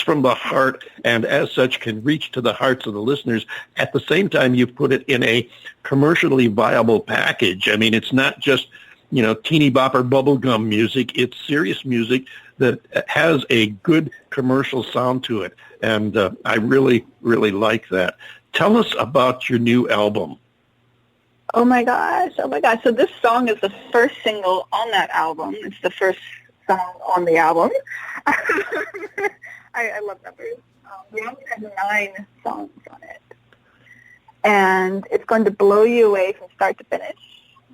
from the heart, and as such can reach to the hearts of the listeners. At the same time, you've put it in a commercially viable package. I mean, it's not just, teeny bopper bubblegum music. It's serious music that has a good commercial sound to it. And I really, really like that. Tell us about your new album. Oh my gosh. So this song is the first single on that album. It's the first song on the album. I love numbers. The album has 9 songs on it. And it's going to blow you away from start to finish.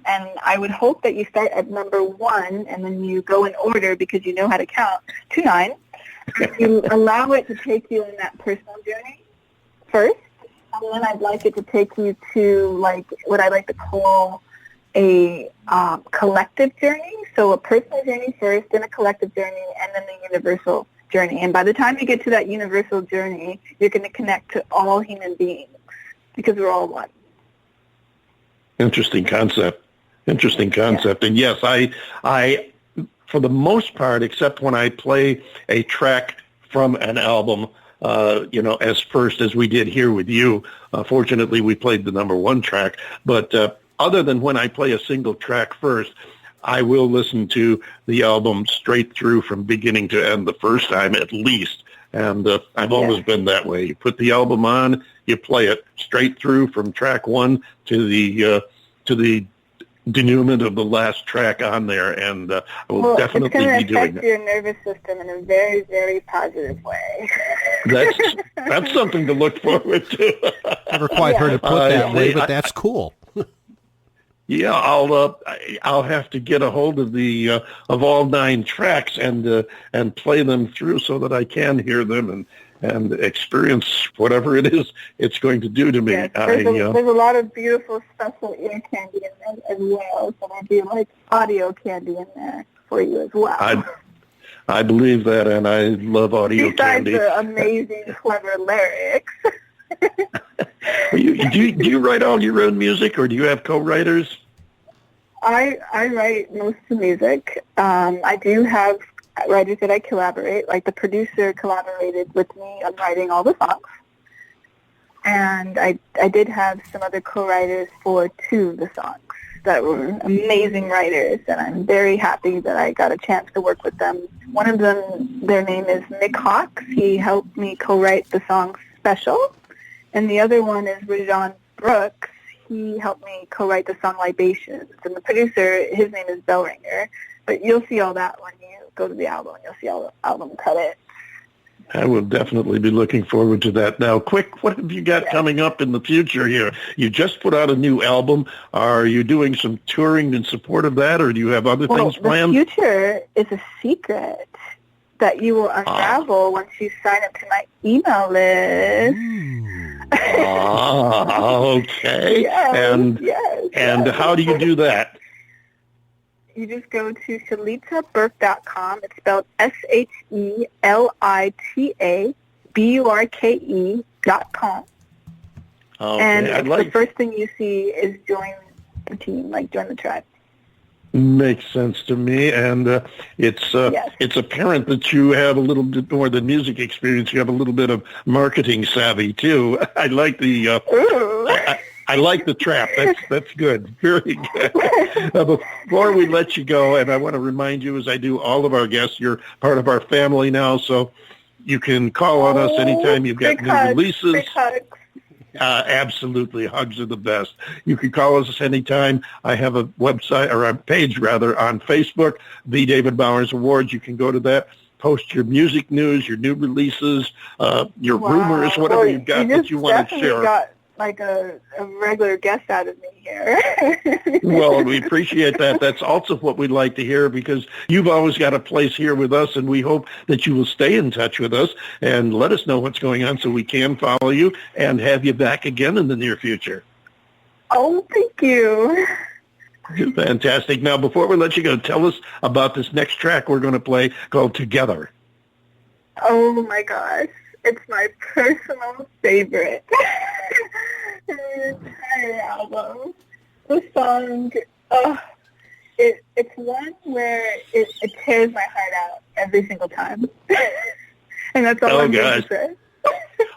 And I would hope that you start at number 1 and then you go in order because you know how to count to 9. And you allow it to take you on that personal journey first. And then I'd like it to take you to, like, what I like to call a collective journey. So a personal journey first, then a collective journey, and then the universal journey. And by the time you get to that universal journey, you're going to connect to all human beings because we're all one. Interesting concept. Yeah. And yes, I, for the most part, except when I play a track from an album, as first as we did here with you. Fortunately, we played the number 1 track. But other than when I play a single track first, I will listen to the album straight through from beginning to end the first time at least. And I've always been that way. You put the album on, you play it straight through from track 1 to the denouement of the last track on there, and I will definitely be doing that. It's going to affect your nervous system in a very, very positive way. That's something to look forward to. Never quite heard it put that way, but that's cool. Yeah, I'll have to get a hold of of all 9 tracks and play them through so that I can hear them and experience whatever it is it's going to do to me. Yes, there's a lot of beautiful special ear candy in there as well, so there'll be like audio candy in there for you as well. I believe that, and I love audio candy. Besides the amazing, clever lyrics. Do you write all your own music, or do you have co-writers? I write most of the music. I do have writers that I collaborate. Like the producer collaborated with me on writing all the songs. And I did have some other co-writers for 2 of the songs that were amazing writers, and I'm very happy that I got a chance to work with them. One of them, their name is Nick Hawks. He helped me co-write the song Special. And the other one is Rajon Brooks. He helped me co-write the song Libations. And the producer, his name is Bellringer. But you'll see all that when you go to the album. You'll see all the album credits. I will definitely be looking forward to that. Now, quick, what have you got coming up in the future here? You just put out a new album. Are you doing some touring in support of that, or do you have other things planned? The future is a secret that you will unravel once you sign up to my email list. Okay. Yes, how do you do that? You just go to ShelitaBurke.com. It's spelled ShelitaBurke.com. Okay, and the first thing you see is join the team, like join the tribe. Makes sense to me, and it's apparent that you have a little bit more than music experience. You have a little bit of marketing savvy too. I like the I like the trap. That's good. Very good. Before we let you go, and I want to remind you, as I do all of our guests, you're part of our family now, so you can call on us anytime you've got new releases. Big hugs. Absolutely. Hugs are the best. You can call us anytime. I have a website, or a page rather, on Facebook, The David Bowers Awards. You can go to that, post your music news, your new releases, your rumors, whatever you've got that you want to share. Got like a regular guest out of me here. Well, we appreciate that. That's also what we'd like to hear, because you've always got a place here with us, and we hope that you will stay in touch with us and let us know what's going on so we can follow you and have you back again in the near future. Oh, thank you. Fantastic. Now, before we let you go, tell us about this next track we're going to play called Together. Oh, my gosh. It's my personal favorite in the entire album. The song, it's one where it tears my heart out every single time. And that's all I'm going to say.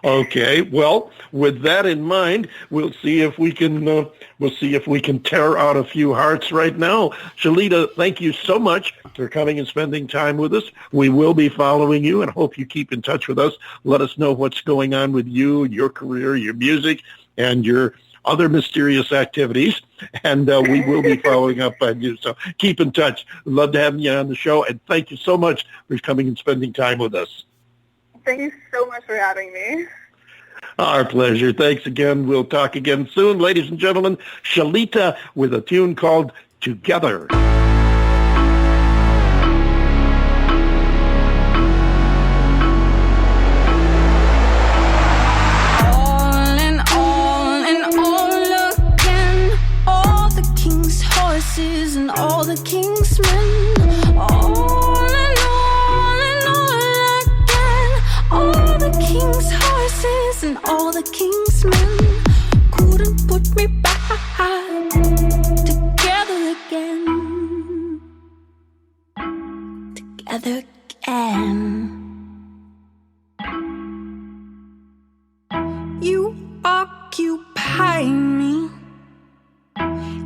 Okay. Well, with that in mind, we'll see if we can tear out a few hearts right now. Cheetah, thank you so much for coming and spending time with us. We will be following you and hope you keep in touch with us. Let us know what's going on with you, your career, your music, and your other mysterious activities. And we will be following up on you. So keep in touch. Love to have you on the show. And thank you so much for coming and spending time with us. Thank you so much for having me. Our pleasure. Thanks again. We'll talk again soon. Ladies and gentlemen, Cheetah with a tune called Together. All in all again, all the king's horses and all the king's men. All the king's horses and all the king's men couldn't put me back together again. Together again. You occupy me.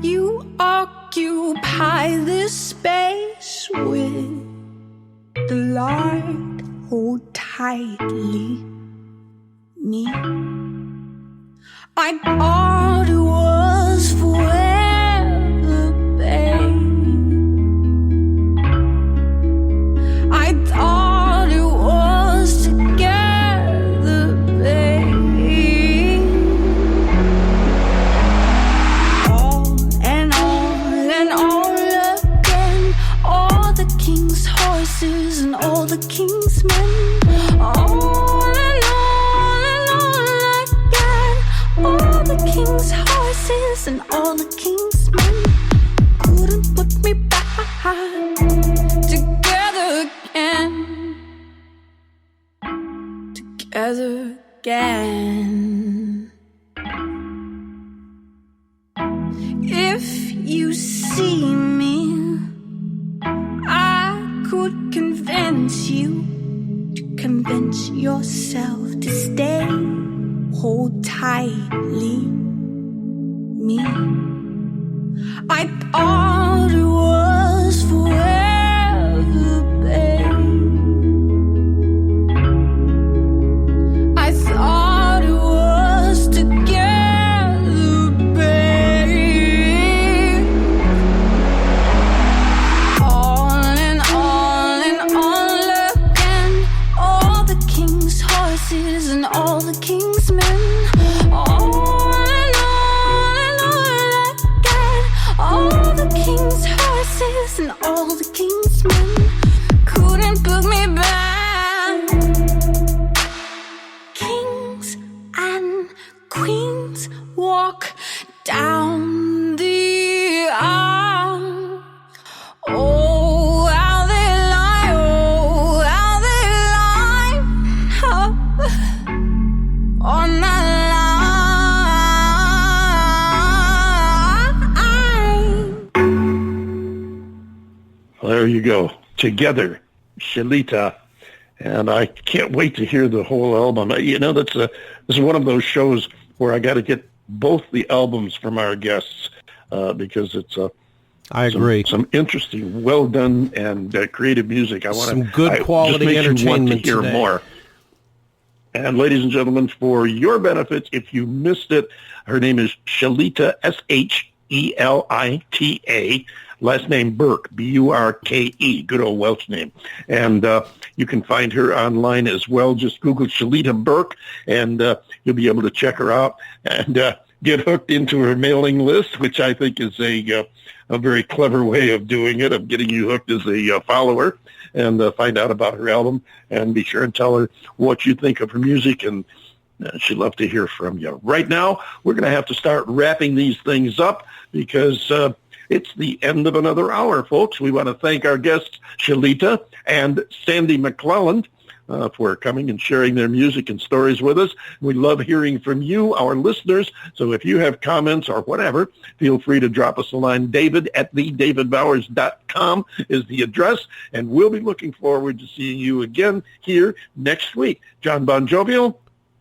You occupy this space with the Lord. Hold tightly me. I thought it was forever, babe. I thought it was together, babe. All and all again, all the king's horses and all the king's men. All and all again, all the king's horses and all the king's men couldn't put me back together again. Together again. If you see me, I could convince you to convince yourself to stay. Hold tightly me. I thought it was forever, babe. I thought it was together, babe. All and all again, all the king's horses and all the king's men. All and all again, all the king's horses and all the king's men couldn't put me back. Kings and queens walk down the aisle. Oh, how they lie, oh, how they lie up on that line. There you go. Together, Cheetah. And I can't wait to hear the whole album. You know, this is one of those shows where I got to get both the albums from our guests because it's I agree. Some interesting, well done, and creative music. I want some good quality just makes you want to entertainment hear today. more. And ladies and gentlemen, for your benefit, if you missed it, her name is Cheetah, Shelita. Last name Burke, Burke. Good old Welsh name. And you can find her online as well. Just Google Cheetah Burke, and you'll be able to check her out and get hooked into her mailing list, which I think is a very clever way of doing it, of getting you hooked as a follower, and find out about her album. And be sure and tell her what you think of her music, and she'd love to hear from you. Right now, we're going to have to start wrapping these things up because it's the end of another hour, folks. We want to thank our guests, Cheetah and Sandy McClelland. for coming and sharing their music and stories with us. We love hearing from you, our listeners. So if you have comments or whatever, feel free to drop us a line. David at TheDavidBowers.com is the address, and we'll be looking forward to seeing you again here next week. John Bon Jovial,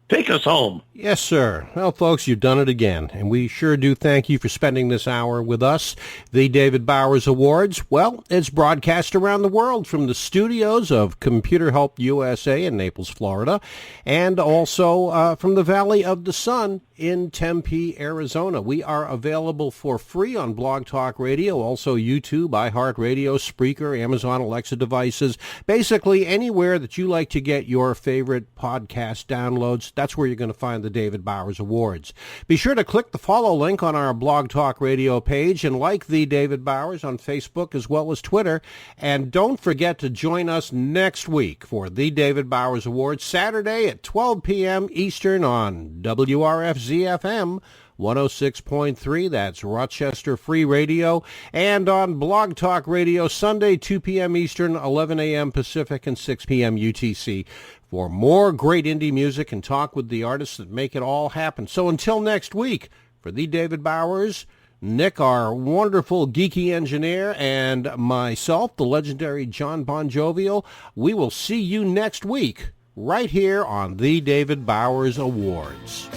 take us home. Yes, sir. Well, folks, you've done it again, and we sure do thank you for spending this hour with us. The David Bowers Awards, well, it's broadcast around the world from the studios of Computer Help USA in Naples, Florida, and also from the Valley of the Sun in Tempe, Arizona. We are available for free on Blog Talk Radio, also YouTube, iHeartRadio, Spreaker, Amazon Alexa devices, basically anywhere that you like to get your favorite podcast downloads. That's where you're going to find the David Bowers Awards. Be sure to click the follow link on our Blog Talk Radio page and like the David Bowers on Facebook as well as Twitter. And don't forget to join us next week for the David Bowers Awards, Saturday at 12 p.m. Eastern on WRFZ-FM 106.3, that's Rochester Free Radio, and on Blog Talk Radio, Sunday, 2 p.m. Eastern, 11 a.m. Pacific, and 6 p.m. UTC, for more great indie music and talk with the artists that make it all happen. So until next week, for the David Bowers, Nick, our wonderful geeky engineer, and myself, the legendary John Bon Jovial, we will see you next week, right here on the David Bowers Awards.